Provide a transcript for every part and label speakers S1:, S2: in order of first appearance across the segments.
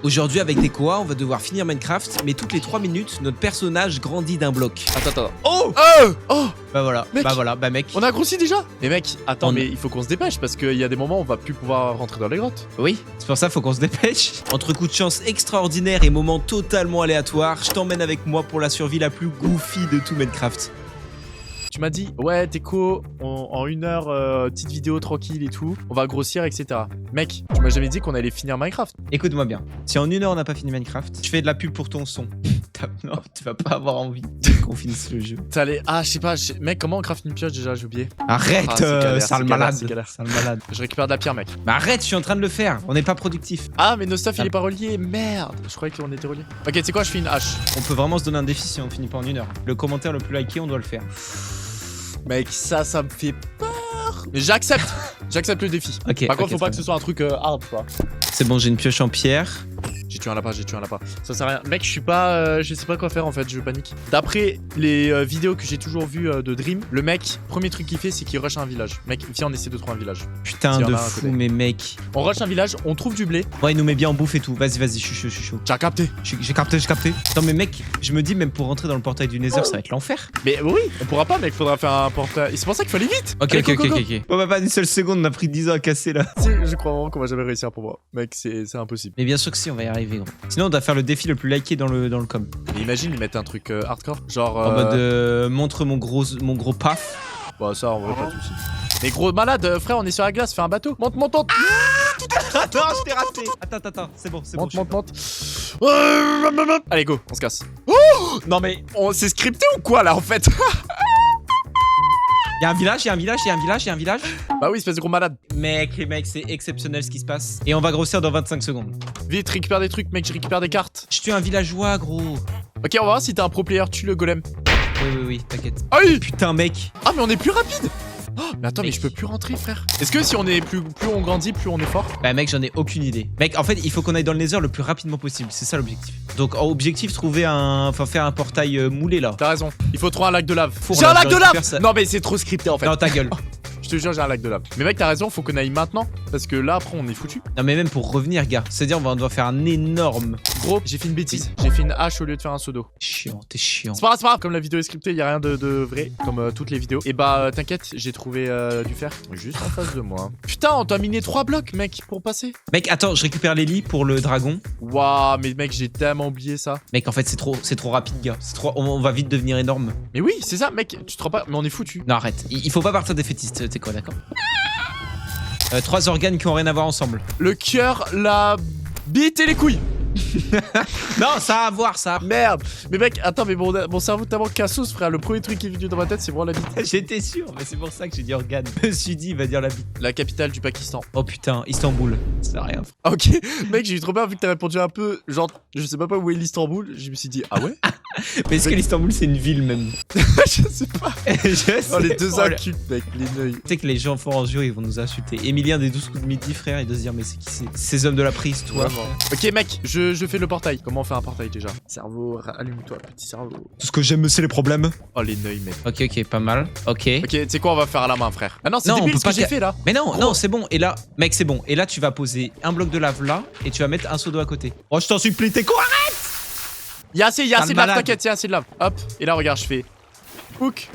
S1: Aujourd'hui avec Dekoa, on va devoir finir Minecraft, mais toutes les 3 minutes, notre personnage grandit d'un bloc.
S2: Attends.
S1: Oh
S2: Oh
S1: Bah voilà,
S2: mec.
S1: bah mec.
S2: On a grossi déjà. Mais mec, attends,
S1: On-
S2: mais il faut qu'on se dépêche parce qu'il y a des moments où on va plus pouvoir rentrer dans les grottes.
S1: Oui, c'est pour ça faut qu'on se dépêche. Entre coups de chance extraordinaires et moments totalement aléatoires, je t'emmène avec moi pour la survie la plus goofy de tout Minecraft.
S2: Tu m'as dit, ouais, Teco, en 1 heure, petite vidéo tranquille et tout, on va grossir, etc. Mec, tu m'as jamais dit qu'on allait finir Minecraft.
S1: Écoute-moi bien, si en 1 heure on n'a pas fini Minecraft, je fais de la pub pour ton son. Non, tu vas pas avoir envie qu'on finisse le jeu.
S2: T'allais. Ah, je sais pas, mec, comment on craft une pioche déjà, j'ai oublié.
S1: Arrête,
S2: Ah, c'est galère,
S1: sale
S2: c'est galère,
S1: malade.
S2: c'est galère.
S1: Sale malade.
S2: Je récupère de la pierre, mec.
S1: Bah arrête, je suis en train de le faire, on n'est pas productif.
S2: Ah, mais nos stuff, il est pas relié, merde. Je croyais qu'on était relié. Ok, tu sais quoi, je fais une hache.
S1: On peut vraiment se donner un défi si on finit pas en 1 heure. Le commentaire le plus liké, on doit le faire.
S2: Mec, ça me fait peur. Mais j'accepte. J'accepte le défi.
S1: Ok.
S2: Par contre,
S1: ok,
S2: faut pas
S1: très
S2: que ce soit un truc hard, tu vois.
S1: bien. C'est bon, j'ai une pioche en pierre.
S2: J'ai tué un lapin. Ça sert à rien. Mec, je suis pas. Je sais pas quoi faire en fait, je panique. D'après les vidéos que j'ai toujours vues de Dream, le mec, premier truc qu'il fait, c'est qu'il rush un village. Mec, viens, on essaie de trouver un village.
S1: Putain
S2: S'il y en
S1: de
S2: a un à
S1: fou,
S2: côté.
S1: mais mec.
S2: On rush un village, on trouve du blé.
S1: Ouais, il nous met bien en bouffe et tout. Vas-y, je suis chaud.
S2: J'ai capté.
S1: J'ai capté. Attends, mais mec, je me dis, même pour rentrer dans le portail du Nether, ça va être l'enfer.
S2: Mais oui, on pourra pas, mec, faudra faire un portail. Et c'est pour ça qu'il faut aller vite.
S1: Ok.
S2: Allez, go.
S1: Bon, bah, pas une seule seconde, on a pris 10 ans à casser là.
S2: Je crois vraiment qu'on va jamais réussir pour moi. Mec, c'est impossible.
S1: Mais bien sûr que si, on va y arriver, gros. Sinon, on doit faire le défi le plus liké dans le com.
S2: Mais imagine, ils mettent un truc hardcore. Genre.
S1: En mode, montre mon gros paf.
S2: Bah, ça, en vrai, pas de soucis. Mais gros malade, frère, on est sur la glace, fais un bateau. Monte.
S1: Attends, je t'ai raté. Attends, c'est bon.
S2: Monte. Allez, go, on se casse. Oh non, mais c'est scripté ou quoi là en fait?
S1: Y'a un village.
S2: Bah oui, espèce de gros malade.
S1: Mec, c'est exceptionnel ce qui se passe. Et on va grossir dans 25 secondes.
S2: Vite, récupère des trucs, mec, je récupère des cartes.
S1: Je tue un villageois, gros.
S2: Ok, on va voir si t'es un pro player, tue le golem.
S1: Oui, t'inquiète.
S2: Aïe.
S1: Putain, mec.
S2: Ah, mais on est plus rapide. Oh, mais attends, mais
S1: Mec.
S2: je peux plus rentrer, frère. Est-ce que si on est plus on grandit, plus on est fort?
S1: Bah mec, j'en ai aucune idée. Mec, en fait, il faut qu'on aille dans le Nether le plus rapidement possible. C'est ça l'objectif. Donc, objectif, faire un portail moulé là.
S2: T'as raison, il faut trouver un lac de lave.
S1: Four,
S2: J'ai
S1: là,
S2: un lac
S1: je
S2: de
S1: récupère
S2: lave.
S1: ça.
S2: Non, mais c'est trop scripté en fait.
S1: Non, ta gueule.
S2: Je te jure, j'ai un lac de lave. Mais mec, t'as raison, faut qu'on aille maintenant. Parce que là, après, on est foutu.
S1: Non, mais même pour revenir, gars. C'est-à-dire, on doit faire un énorme.
S2: Gros, j'ai fait une bêtise. J'ai fait une hache au lieu de faire un seau d'eau.
S1: Chiant, t'es chiant.
S2: C'est pas grave, comme la vidéo est scriptée, y a rien de vrai, comme toutes les vidéos. Et bah, t'inquiète, j'ai trouvé du fer juste en face de moi. Putain, on t'a miné 3 blocs, mec, pour passer.
S1: Mec, attends, je récupère les lits pour le dragon.
S2: Waouh, mais mec, j'ai tellement oublié ça.
S1: Mec, en fait, c'est trop rapide, gars. On va vite devenir énorme.
S2: Mais oui, c'est ça, mec, tu te rends pas, mais on est foutu.
S1: Non, arrête. Il faut pas partir défaitiste, t'es quoi, d'accord 3 organes qui ont rien à voir ensemble.
S2: Le cœur, la bite et les couilles.
S1: Non, ça a à voir, ça.
S2: Merde. Mais mec, attends, mais mon cerveau tellement cassos, frère. Le premier truc qui est venu dans ma tête, c'est vraiment la bite.
S1: J'étais sûr, mais c'est pour ça que j'ai dit organe. Je me suis dit, il va dire la bite.
S2: La capitale du Pakistan.
S1: Oh putain, Istanbul. Ça sert à rien.
S2: Ok, mec, j'ai eu trop peur vu que t'as répondu un peu, genre, je sais pas où est l'Istanbul. Je me suis dit, ah ouais?
S1: Mais est-ce que l'Istanbul, c'est une ville même?
S2: Je sais pas.
S1: Je sais.
S2: Oh, les deux
S1: Oh,
S2: incultes, mec, les neuils.
S1: Tu sais que les gens forts en jeu, ils vont nous insulter. Emilien des 12 coups de midi, frère, il doit se dire, mais c'est qui ces hommes de la prise, toi?
S2: Vraiment. Ok, mec, je fais le portail. Comment on fait un portail déjà? Cerveau, allume-toi, petit cerveau.
S1: Tout ce que j'aime, c'est les problèmes.
S2: Oh, les neuils, mec.
S1: Ok, pas mal. Ok.
S2: Ok, tu sais quoi, on va faire à la main, frère. Ah non, c'est
S1: Non, on
S2: débile
S1: peut
S2: ce que
S1: pas
S2: j'ai fait là.
S1: Mais non,
S2: Gros.
S1: non, c'est bon. Et là, mec, c'est bon. Et là, tu vas poser un bloc de lave là, et tu vas mettre un seau d'eau à côté. Oh, je t'en supplie, t'es quoi?
S2: Il y a assez de lave,
S1: malade.
S2: t'inquiète, il y a assez de lave. Hop, et là, regarde, je fais. Hook.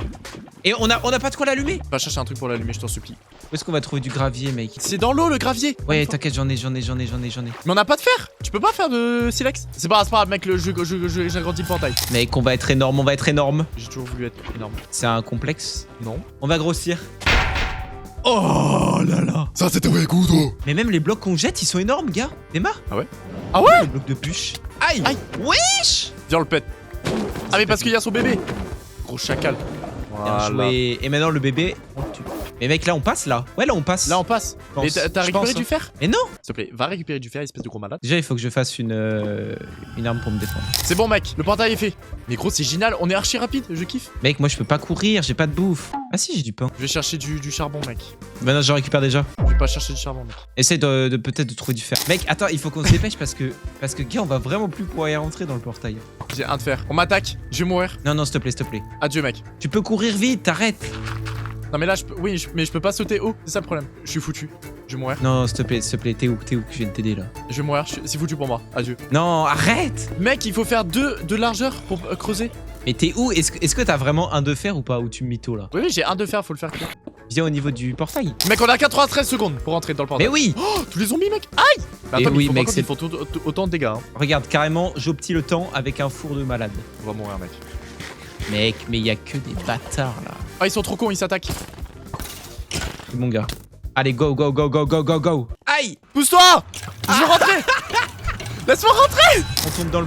S1: Et on a pas de quoi l'allumer.
S2: Va chercher un truc pour l'allumer, je t'en supplie.
S1: Où est-ce qu'on va trouver du gravier, mec?
S2: C'est dans l'eau, le gravier.
S1: Ouais, t'inquiète, j'en ai.
S2: Mais on n'a pas de fer. Tu peux pas faire de silex. C'est pas grave, mec, j'agrandis le portail.
S1: Mec, on va être énorme.
S2: J'ai toujours voulu être énorme.
S1: C'est un complexe.
S2: Non.
S1: On va grossir. Oh là là.
S3: Ça c'est un vrai coup, toi.
S1: Mais même les blocs qu'on jette, ils sont énormes, gars. T'es marre?
S2: Ah ouais? Ah ouais?
S1: Les blocs de bûche. Aïe.
S2: Aïe.
S1: Wesh.
S2: Viens, on le pète. Ah, mais parce qu'il y a son bébé. Gros chacal.
S1: Bien
S2: Voilà.
S1: joué. Et maintenant, le bébé, on le tue. Mais mec, là, on passe, là. Ouais, là, on passe.
S2: Là, on passe.
S1: pense.
S2: Mais t'as
S1: Je
S2: récupéré
S1: pense,
S2: du
S1: hein.
S2: fer?
S1: Mais non.
S2: S'il te plaît, va récupérer du fer, espèce de gros malade.
S1: Déjà, il faut que je fasse une arme pour me défendre.
S2: C'est bon, mec, le portail est fait. Mais gros, c'est génial, on est archi rapide, je kiffe.
S1: Mec, moi, je peux pas courir, j'ai pas de bouffe. Ah si, j'ai du pain.
S2: Je vais chercher du charbon, mec.
S1: Maintenant, je récupère déjà.
S2: Je vais pas chercher du charbon, mec.
S1: Essaye de peut-être de trouver du fer. Mec, attends, il faut qu'on se dépêche parce que, gars, on va vraiment plus pouvoir y rentrer dans le portail.
S2: J'ai un de fer. On m'attaque, je vais mourir.
S1: Non, s'il te plaît.
S2: Adieu, mec.
S1: Tu peux courir vite, t'arrêtes.
S2: Non, mais là, je peux. Oui, mais je peux pas sauter haut, c'est ça le problème. Je suis foutu. Je vais mourir.
S1: Non, s'il te plaît, t'es où que je viens de t'aider là.
S2: Je vais mourir, c'est foutu pour moi. Adieu.
S1: Non, arrête.
S2: Mec, il faut faire 2 de largeur pour creuser.
S1: Mais t'es où? Est-ce que t'as vraiment un de fer ou pas? Ou tu me mytho là?
S2: Oui, j'ai un de fer, faut le faire cuire.
S1: Viens au niveau du portail.
S2: Mec, on a 93 secondes pour rentrer dans le portail.
S1: Mais oui.
S2: Oh, tous les zombies, mec. Aïe. Mais
S1: Et
S2: attends,
S1: oui,
S2: mais
S1: mec,
S2: ils font autant de dégâts. Hein.
S1: Regarde, carrément, j'obtile le temps avec un four de malade.
S2: On va mourir, mec.
S1: Mec, mais il y a que des bâtards là.
S2: Ah, ils sont trop cons, ils s'attaquent.
S1: Mon gars. Allez, go, go, go, go, go, go, go. Aïe.
S2: Pousse-toi. Je veux rentrer. Laisse-moi rentrer.
S1: On tombe dans le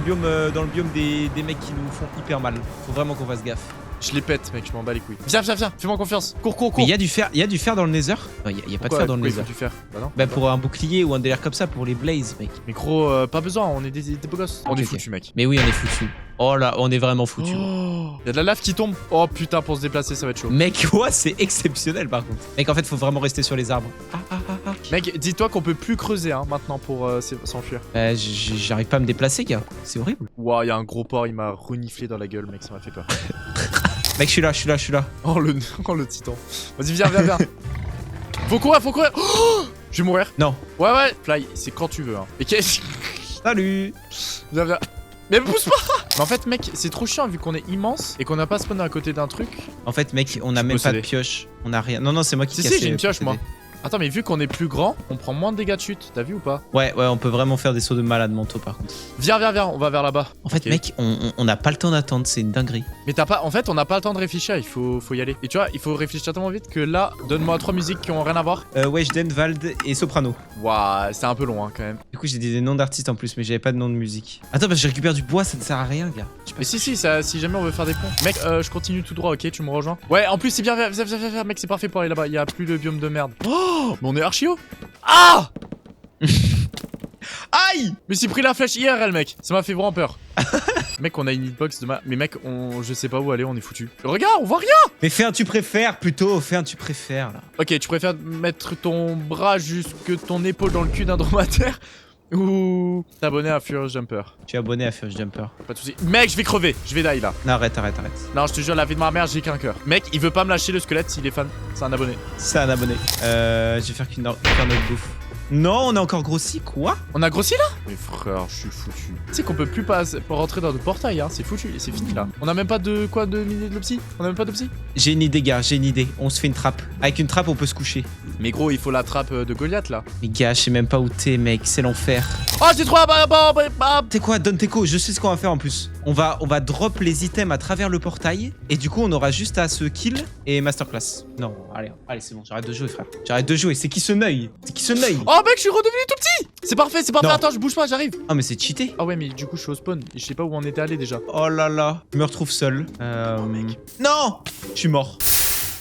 S1: biome des mecs qui nous font hyper mal. Faut vraiment qu'on fasse gaffe.
S2: Je les pète, mec, je m'en bats les couilles. Viens, fais-moi confiance. Cours.
S1: Mais il y a du fer dans le nether? Non, il y a pas de fer dans le nether.
S2: Du fer. Bah non.
S1: Bah pour un bouclier ou un délire comme ça, pour les blazes, mec.
S2: Mais gros, pas besoin, on est des beaux gosses. On est foutus, mec.
S1: Mais oui, on est foutus. Oh là, on est vraiment foutus.
S2: Oh, y a de la lave qui tombe. Oh putain, pour se déplacer, ça va être chaud.
S1: Mec, ouais, c'est exceptionnel par contre. Mec, en fait, faut vraiment rester sur les arbres.
S2: Mec, dis-toi qu'on peut plus creuser hein, maintenant pour s'enfuir.
S1: J'arrive pas à me déplacer, gars. C'est horrible.
S2: Ouah, y a un gros porc, il m'a reniflé dans la gueule, mec, ça m'a fait peur.
S1: Mec, je suis là.
S2: Oh le titan. Vas-y, viens. Faut courir. Oh, je vais mourir.
S1: Non.
S2: Ouais, Fly, c'est quand tu veux. Hein. Et qu'est-ce.
S1: Salut.
S2: Viens. Mais pousse pas. Mais en fait, mec, c'est trop chiant vu qu'on est immense et qu'on n'a pas spawné à côté d'un truc.
S1: En fait, mec, on a même pas de pioche. On a rien. Non, c'est moi qui casse.
S2: Si, j'ai une pioche, moi. Attends, mais vu qu'on est plus grand, on prend moins de dégâts de chute, t'as vu ou pas?
S1: Ouais, on peut vraiment faire des sauts de malade mentaux par contre.
S2: Viens, on va vers là-bas.
S1: En fait, mec, on n'a pas le temps d'attendre, c'est une dinguerie.
S2: Mais en fait, on n'a pas le temps de réfléchir, il faut y aller. Et tu vois, il faut réfléchir tellement vite que là, donne-moi 3 musiques qui ont rien à voir.
S1: Weshden, Vald et Soprano.
S2: Waouh, c'est un peu long hein, quand même.
S1: Du coup, j'ai des noms d'artistes en plus, mais j'avais pas de nom de musique. Attends, parce que je récupère du bois, ça ne sert à rien, gars.
S2: Mais si, si jamais on veut faire des ponts. Mec, je continue tout droit, ok, tu me rejoins. Ouais, en plus, c'est bien, viens, mec, c'est parfait pour aller là-bas, il y a plus de biome de merde. Oh, mais on est archi haut. Ah. Aïe. Mais c'est pris la flèche IRL, mec, ça m'a fait vraiment peur. Mec, on a une hitbox de Mais mec, je sais pas où aller, on est foutu. Regarde, on voit rien.
S1: Mais fais un tu préfères plutôt, fais un tu préfères là.
S2: Ok, tu préfères mettre ton bras jusque ton épaule dans le cul d'un dromadaire ou t'abonner à Furious Jumper?
S1: Tu es abonné à Furious Jumper.
S2: Pas de soucis. Mec, je vais crever, je vais die là.
S1: Non, arrête.
S2: Non, je te jure, la vie de ma mère, j'ai qu'un cœur. Mec, il veut pas me lâcher le squelette s'il est fan. C'est un abonné.
S1: C'est un abonné. Je vais faire qu'une autre bouffe. Non, on a encore grossi, quoi?
S2: On a grossi là? Mais frère, je suis foutu. Tu sais qu'on peut plus rentrer dans le portail, hein, c'est foutu, c'est fini là. On a même pas de quoi de miner de l'opsie? On a même pas d'opsie?
S1: J'ai une idée, gars, On se fait une trappe. Avec une trappe, on peut se coucher.
S2: Mais gros, il faut la trappe de Goliath là.
S1: Mais gars, je sais même pas où t'es, mec, c'est l'enfer.
S2: Oh, j'ai trop.
S1: T'es quoi, Don Teco, je sais ce qu'on va faire en plus. On va drop les items à travers le portail. Et du coup, on aura juste à se kill et masterclass. Non, allez, c'est bon, j'arrête de jouer, frère. J'arrête de jouer, c'est qui ce neuil?
S2: Oh mec, je suis redevenu tout petit. C'est parfait,
S1: Non.
S2: attends, je bouge pas, j'arrive.
S1: Ah, mais c'est cheaté.
S2: Ah ouais, mais du coup, je suis au spawn. Je sais pas où on était allé déjà.
S1: Oh là là, je me retrouve seul.
S2: mec.
S1: Non, je suis mort.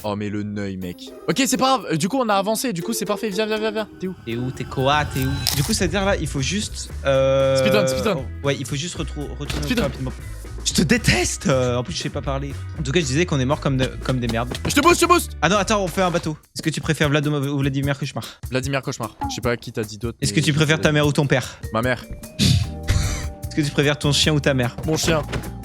S2: Oh mais le neuil, mec. Ok, c'est pas grave, du coup on a avancé, du coup c'est parfait, viens. T'es où?
S1: T'es quoi? T'es où? Du coup, c'est-à-dire là, il faut juste...
S2: Speedrun.
S1: Ouais, il faut juste retourner
S2: Speedrun.
S1: rapidement. Je te déteste. En plus, je sais pas parler. En tout cas, je disais qu'on est mort comme des merdes.
S2: Je te booste.
S1: Ah non, attends, on fait un bateau. Est-ce que tu préfères Vlad ou Vladimir Cauchemar?
S2: Vladimir Cauchemar. Je sais pas qui t'a dit d'autre.
S1: Est-ce que tu préfères ta mère ou ton père?
S2: Ma mère.
S1: Est-ce que tu préfères ton chien ou ta mère?
S2: Mon chien.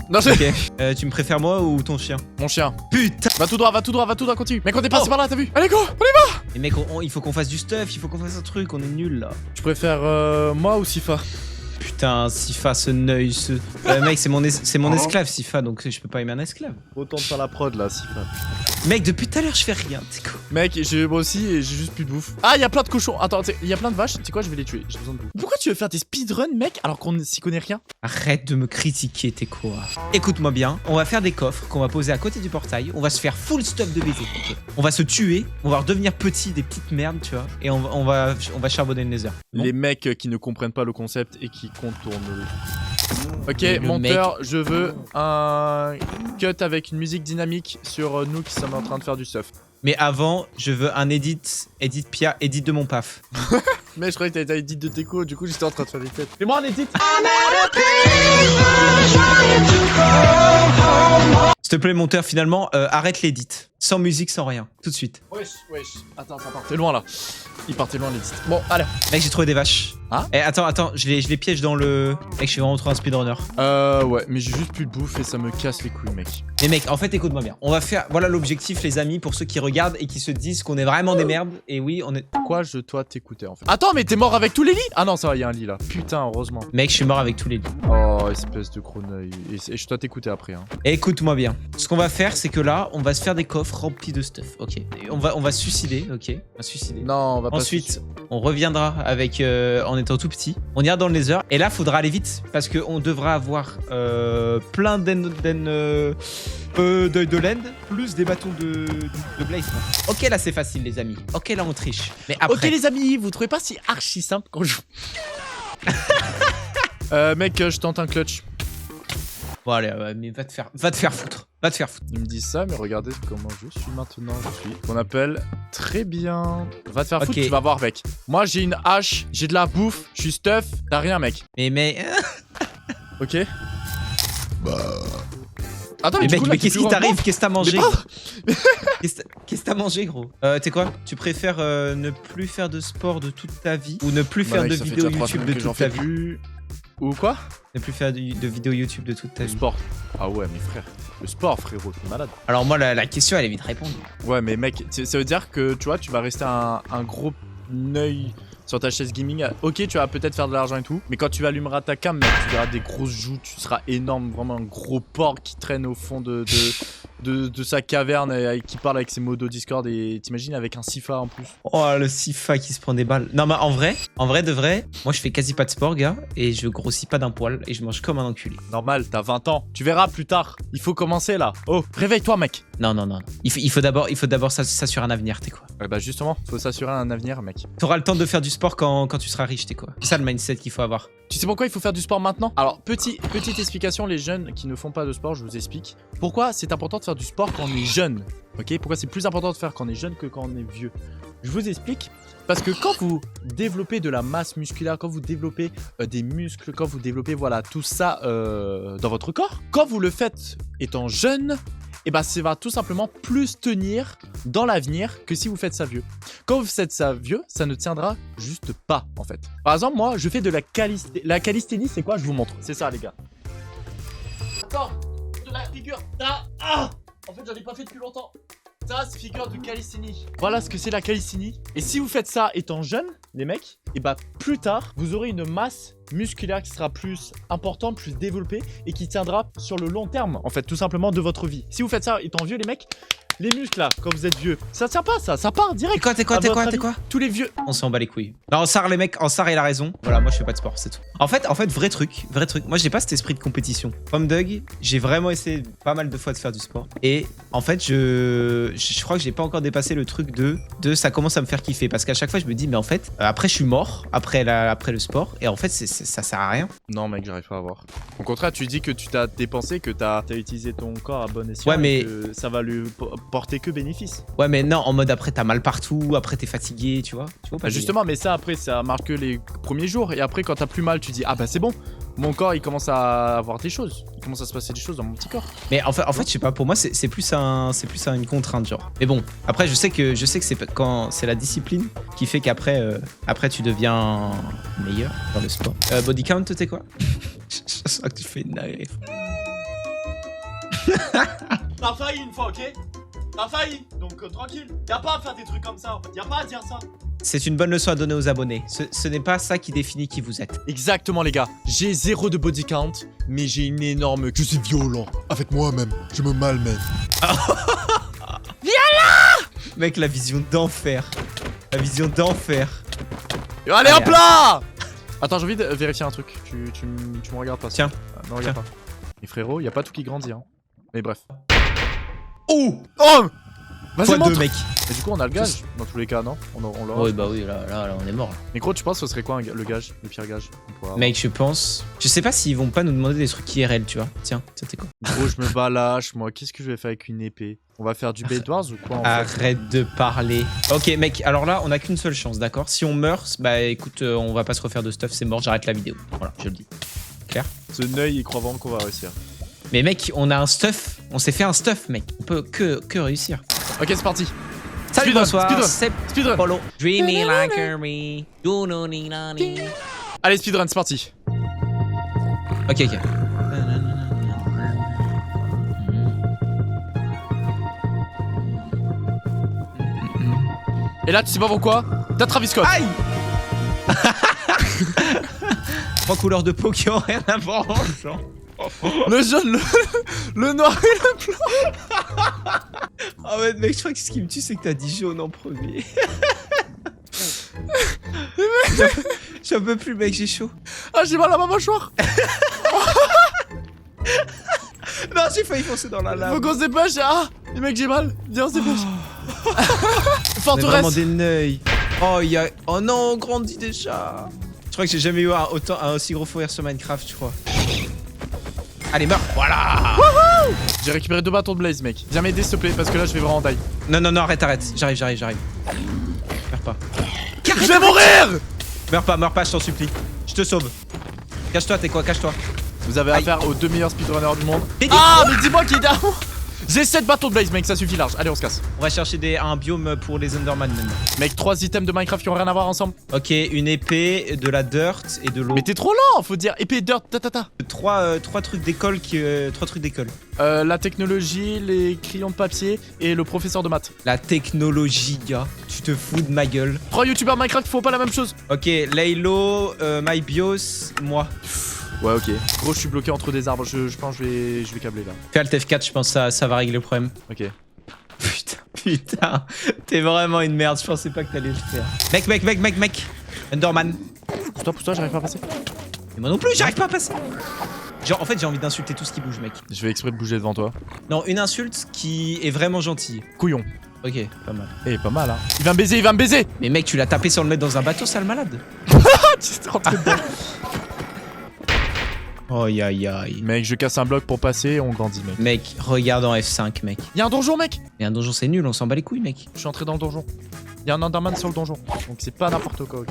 S2: Non,
S1: Ok. Tu me préfères moi ou ton chien?
S2: Mon chien.
S1: Putain.
S2: Va tout droit, continue. Mec, on est passé par là, t'as vu? Allez, go, on y va.
S1: Et mec, il faut qu'on fasse du stuff, il faut qu'on fasse un truc, on est nul là.
S2: Tu préfères moi ou Sifa?
S1: Putain, Sifa, ce neuil, mec, c'est mon esclave, Sifa, donc je peux pas aimer un esclave.
S2: Autant de faire la prod là, Sifa.
S1: Mec, depuis tout à l'heure, je fais rien, t'es quoi?
S2: Mec, moi aussi, et j'ai juste plus de bouffe. Ah, il y a plein de cochons. Attends, il y a plein de vaches. Tu sais quoi, je vais les tuer. J'ai besoin de bouffe. Pourquoi tu veux faire des speedruns, mec, alors qu'on s'y connaît rien?
S1: Arrête de me critiquer, t'es quoi? Écoute-moi bien, on va faire des coffres qu'on va poser à côté du portail. On va se faire full stuff de baiser. Okay. On va se tuer, on va redevenir petits, des petites merdes, tu vois. Et on va charbonner le nether. Bon.
S2: Les mecs qui ne comprennent pas le concept et qui contournent le... Ok,
S1: le
S2: monteur, je veux un cut avec une musique dynamique sur nous qui sommes en train de faire du stuff.
S1: Mais avant, je veux un edit de mon paf.
S2: Mais je croyais que t'avais edit de Teco, du coup j'étais en train de faire des têtes. Fais-moi un edit.
S1: S'il te plaît, monteur, finalement, arrête l'edit. Sans musique, sans rien. Tout de suite.
S2: Wesh. Attends, t'es loin là. Il partait loin l'edit. Bon, allez.
S1: Mec, j'ai trouvé des vaches.
S2: Hein?
S1: Eh, attends, je les piège dans le... Mec, je suis vraiment trop un speedrunner.
S2: Ouais, mais j'ai juste plus de bouffe et ça me casse les couilles, mec.
S1: Mais mec, en fait, écoute-moi bien. On va faire... Voilà l'objectif, les amis, pour ceux qui regardent et qui se disent qu'on est vraiment des merdes. Et oui, on est...
S2: Pourquoi je dois t'écouter, en fait? Attends, mais t'es mort avec tous les lits? Ah non, ça va, il y a un lit, là. Putain, heureusement.
S1: Mec, je suis mort avec tous les lits.
S2: Oh, espèce de gros neuil. Et je dois t'écouter après, hein.
S1: Et écoute-moi bien. Ce qu'on va faire, c'est que là, on va se faire des coffres remplis de stuff, ok? Et on va se suicider, ok? On va se suicider.
S2: Non, on va pas...
S1: Ensuite, on reviendra avec en étant tout petit. On ira dans le nether. Et là, faudra aller vite parce qu'on devra avoir plein de land plus des bâtons de blaze. Ok, là c'est facile, les amis. Ok, là on triche. Mais après.
S2: Ok, les amis, vous trouvez pas si archi simple quand je... Mec, je tente un clutch.
S1: Bon, allez, mais va te faire foutre. Va te faire foutre.
S2: Ils me disent ça, mais regardez comment je suis maintenant. Je suis qu'on appelle très bien. Va te faire foutre, tu vas voir, mec. Moi, j'ai une hache, j'ai de la bouffe, je suis stuff. T'as rien, mec.
S1: Mais...
S2: Ok. Attends,
S1: mais mec, mais qu'est-ce qui t'arrive?
S2: Qu'est-ce
S1: Qu'est-ce que t'as mangé? Qu'est-ce que t'as mangé, gros? Tu sais quoi? Tu préfères ne plus faire de sport de toute ta vie ou ne plus faire de vidéos YouTube de toute ta vie?
S2: Ou quoi?
S1: Ne plus faire de vidéos YouTube de toute ta vie.
S2: Le sport. Ah ouais, mais frère. Le sport, frérot, t'es malade.
S1: Alors moi, la question, elle est vite répondue.
S2: Ouais, mais mec, ça veut dire que, tu vois, tu vas rester un gros œil sur ta chaise gaming. Ok, tu vas peut-être faire de l'argent et tout, mais quand tu allumeras ta cam, mec, tu verras des grosses joues, tu seras énorme, vraiment un gros porc qui traîne au fond de sa caverne et qui parle avec ses modos Discord et t'imagines avec un Sifa en plus.
S1: Oh, le Sifa qui se prend des balles. Non, mais en vrai de vrai, moi je fais quasi pas de sport, gars, et je grossis pas d'un poil et je mange comme un enculé.
S2: Normal, t'as 20 ans. Tu verras plus tard. Il faut commencer là. Oh, réveille-toi, mec.
S1: Non. Il faut d'abord s'assurer un avenir, t'es quoi?
S2: Bah justement, faut s'assurer un avenir, mec.
S1: T'auras le temps de faire du sport quand tu seras riche, t'es quoi? C'est ça le mindset qu'il faut avoir.
S2: Tu sais pourquoi il faut faire du sport maintenant? Alors, petite explication, les jeunes qui ne font pas de sport, je vous explique. Pourquoi c'est important de faire du sport quand on est jeune? Ok? Pourquoi c'est plus important de faire quand on est jeune que quand on est vieux? Je vous explique. Parce que quand vous développez de la masse musculaire, quand vous développez des muscles, quand vous développez voilà tout ça dans votre corps, quand vous le faites étant jeune, et bah ça va tout simplement plus tenir dans l'avenir que si vous faites ça vieux. Quand vous faites ça vieux, ça ne tiendra juste pas en fait. Par exemple, moi je fais de la calisthénie. La calisthénie, c'est quoi? Je vous montre. C'est ça, les gars. Attends, de la figure. En fait, j'en ai pas fait depuis longtemps. Ça, c'est figure de calisthénie. Voilà ce que c'est la calisthénie. Et si vous faites ça étant jeune, les mecs, et bah plus tard, vous aurez une masse musculaire qui sera plus importante, plus développée et qui tiendra sur le long terme, en fait, tout simplement de votre vie. Si vous faites ça étant vieux, les mecs, les muscles là, quand vous êtes vieux, ça tient pas, ça part direct.
S1: T'es quoi?
S2: Tous les vieux.
S1: On s'en bat les couilles. Non, Ansar, les mecs, Ansar, il a raison. Voilà, moi je fais pas de sport, c'est tout. En fait, vrai truc. Moi j'ai pas cet esprit de compétition. Comme Doug, j'ai vraiment essayé pas mal de fois de faire du sport. Et en fait, je crois que j'ai pas encore dépassé le truc de ça commence à me faire kiffer. Parce qu'à chaque fois, je me dis, mais en fait, après je suis mort, après le sport. Et en fait, ça sert à rien.
S2: Non, mec, j'arrive pas à voir. Au contraire, tu dis que tu t'as dépensé, que t'as utilisé ton corps à bon escient.
S1: Ouais, mais
S2: que ça va lui porter que bénéfice.
S1: Ouais, mais non, en mode après t'as mal partout, après t'es fatigué, tu vois pas
S2: justement, mais ça après ça marque que les premiers jours et après quand t'as plus mal tu dis ah bah c'est bon, mon corps il commence à avoir des choses, il commence à se passer des choses dans mon petit corps.
S1: Mais en fait je sais pas, pour moi c'est plus une contrainte genre. Mais bon, après je sais que c'est quand c'est la discipline qui fait qu'après après tu deviens meilleur dans le sport. Body count, t'es quoi? Je sens que tu fais une naïve.
S2: T'as failli une fois, ok? T'as failli, donc tranquille. Y'a pas à faire des trucs comme ça en fait, y'a pas à dire ça.
S1: C'est une bonne leçon à donner aux abonnés. Ce n'est pas ça qui définit qui vous êtes.
S2: Exactement les gars, j'ai 0 de body count, mais j'ai une énorme...
S3: Je suis violent avec moi-même, je me malmène.
S1: Viens là! Mec, la vision d'enfer. La vision d'enfer.
S2: Allez hop là! Attends, j'ai envie de vérifier un truc. Tu me regardes pas.
S1: Tiens.
S2: Non, regarde pas. Et frérot, y'a pas tout qui grandit hein. Mais bref.
S1: Oh!
S2: Vas-y, montre.
S1: Mec.
S2: Mais du coup, on a le gage dans tous les cas, non? On l'aura.
S1: Oui, bah oui, là, on est mort.
S2: Mais gros, tu penses que ce serait quoi le gage? Le pire gage?
S1: Mec, je pense. Je sais pas s'ils vont pas nous demander des trucs IRL, tu vois. Tiens, c'était quoi?
S2: Gros, je me balâche, moi. Qu'est-ce que je vais faire avec une épée? On va faire du Bed Wars ou quoi?
S1: Arrête de parler. Ok, mec, alors là, on a qu'une seule chance, d'accord? Si on meurt, bah écoute, on va pas se refaire de stuff, c'est mort, j'arrête la vidéo. Voilà, je le dis. Clair?
S2: Ce Neuil, il croit vraiment qu'on va réussir.
S1: Mais mec, on a un stuff. On s'est fait un stuff, mec. On peut que réussir.
S2: Ok, c'est parti.
S1: Salut, bonsoir.
S2: Speedrun.
S1: C'est Polo. Dreamy like a me.
S2: Allez, speedrun, c'est parti.
S1: Ok, ok.
S2: Et là, tu sais pas pourquoi? T'as Travis Scott.
S1: Aïe. 3 couleurs de peau qui ont rien à voir ensemble.
S2: Le jaune, le noir et le blanc.
S1: Oh ouais, mec, je crois que ce qui me tue, c'est que t'as dit jaune en premier. J'en peux plus, mec, j'ai chaud.
S2: Ah, j'ai mal à ma mâchoire.
S1: Non, j'ai failli foncer dans la lave.
S2: Faut qu'on se dépêche. Ah, les mecs, j'ai mal. Viens, on se dépêche.
S1: On est vraiment
S2: Forteresse.
S1: des neuils. Oh, il y a... Oh non, on grandit déjà. Je crois que j'ai jamais eu un aussi gros fou rire sur Minecraft, je crois. Allez, meurs. Voilà.
S2: J'ai récupéré 2 bâtons de blaze, mec. Viens m'aider, s'il te plaît, parce que là, je vais vraiment die.
S1: Non, non, non, arrête, arrête. J'arrive. Meurs pas.
S2: Je vais mourir.
S1: Meurs pas, je t'en supplie. Je te sauve. Cache-toi, t'es quoi? Cache-toi.
S2: Vous avez
S1: Aïe.
S2: affaire aux 2 meilleurs speedrunners du monde.
S1: Mais
S2: Ah, mais dis-moi qui est down. J'ai 7 bâtons de blaze, mec, ça suffit large. Allez, on se casse.
S1: On va chercher un biome pour les Enderman maintenant.
S2: Mec, 3 items de Minecraft qui ont rien à voir ensemble.
S1: Ok, une épée, de la dirt et de l'eau.
S2: Mais t'es trop lent, faut dire épée, dirt, ta.
S1: 3 trucs d'école qui... 3 trucs d'école.
S2: La technologie, les crayons de papier et le professeur de maths.
S1: La technologie, gars. Tu te fous de ma gueule.
S2: 3 youtubeurs Minecraft qui font pas la même chose.
S1: Ok, Laylo, MyBios, moi.
S2: Ouais, ok. Gros, je suis bloqué entre des arbres. Je pense que je vais câbler là.
S1: Fais Alt F4, je pense que ça va régler le problème.
S2: Ok.
S1: Putain. T'es vraiment une merde, je pensais pas que t'allais le faire. Mec. Enderman.
S2: Pousse-toi, j'arrive pas à passer.
S1: Et moi non plus, j'arrive pas à passer. Genre, en fait, j'ai envie d'insulter tout ce qui bouge, mec.
S2: Je vais exprès de bouger devant toi.
S1: Non, une insulte qui est vraiment gentille.
S2: Couillon.
S1: Ok, pas mal.
S2: Eh, pas mal, hein. Il va me baiser.
S1: Mais mec, tu l'as tapé sans le mettre dans un bateau, sale malade.
S2: Tu t'es rentré dedans.
S1: Oh, aïe.
S2: Mec, je casse un bloc pour passer et on grandit, mec.
S1: Mec, regarde en F5, mec.
S2: Y'a un donjon, mec.
S1: Mais un donjon, c'est nul, on s'en bat les couilles, mec.
S2: Je suis entré dans le donjon. Y'a un Enderman sur le donjon. Donc c'est pas n'importe quoi, ok.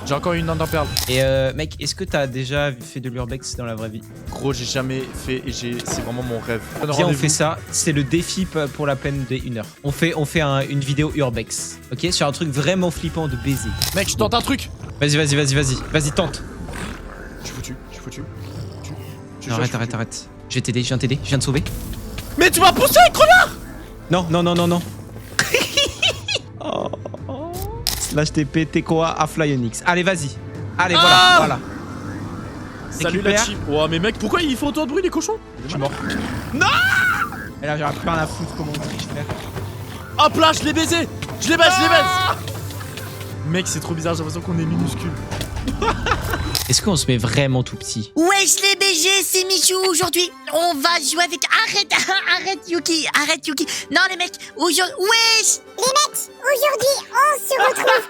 S2: J'ai encore une Enderpearl.
S1: Et mec, est-ce que t'as déjà fait de l'urbex dans la vraie vie?
S2: Gros, j'ai jamais fait et c'est vraiment mon rêve.
S1: Viens, on fait ça. C'est le défi pour la peine des 1 heure. On fait une vidéo urbex, ok? Sur un truc vraiment flippant de baiser.
S2: Mec, je tente un truc.
S1: Vas-y, tente.
S2: Je suis foutu.
S1: Non, arrête. Je vais t'aider, je viens de sauver.
S2: Mais tu m'as poussé, connard.
S1: Non. Oh. Slash TP, t'es quoi à Flyonix. Allez, vas-y. Allez, voilà.
S2: Salut la
S1: Récupère.
S2: chip. Oh, mais mec, pourquoi il faut autant de bruit, les cochons? Je suis mort.
S1: Et là, j'aurais plus rien à foutre, comment on triche, frère.
S2: Hop là, je l'ai baisé. Je les baise. Mec, c'est trop bizarre, j'ai l'impression qu'on est minuscule.
S1: Est-ce qu'on se met vraiment tout petit?
S4: Wesh les BG, c'est Michou. Aujourd'hui, on va jouer avec... Arrête Yuki. Non les mecs, aujourd'hui... Wesh.
S5: Les mecs, aujourd'hui, on se retrouve.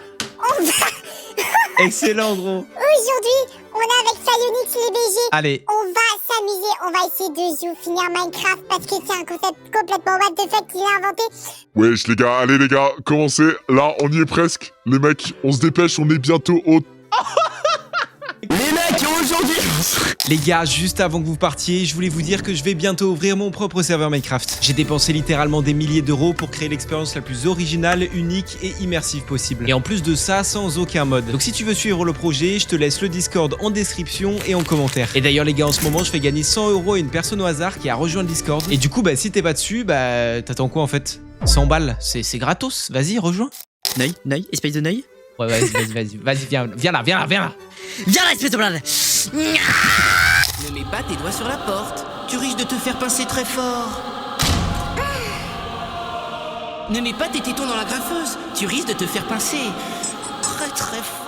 S1: Excellent, gros.
S5: Aujourd'hui, on est avec Flyonix, les BG.
S1: Allez.
S5: On va s'amuser, on va essayer de finir Minecraft parce que c'est un concept complètement what the fuck qu'il a inventé.
S3: Wesh les gars, allez les gars, commencez. Là, on y est presque. Les mecs, on se dépêche, on est bientôt au...
S1: Les gars, juste avant que vous partiez, je voulais vous dire que je vais bientôt ouvrir mon propre serveur Minecraft. J'ai dépensé littéralement des milliers d'euros pour créer l'expérience la plus originale, unique et immersive possible. Et en plus de ça, sans aucun mode. Donc si tu veux suivre le projet, je te laisse le Discord en description et en commentaire. Et d'ailleurs les gars, en ce moment, je fais gagner 100 € à une personne au hasard qui a rejoint le Discord. Et du coup, bah si t'es pas dessus, bah t'attends quoi en fait? 100 balles, c'est gratos. Vas-y, rejoins.
S4: Neuil, espèce de neuil.
S1: Ouais, vas-y, viens là.
S4: Viens là, espèce de blinde.
S6: Ne mets pas tes doigts sur la porte. Tu risques de te faire pincer très fort. Ne mets pas tes tétons dans la graffeuse. Tu risques de te faire pincer très fort.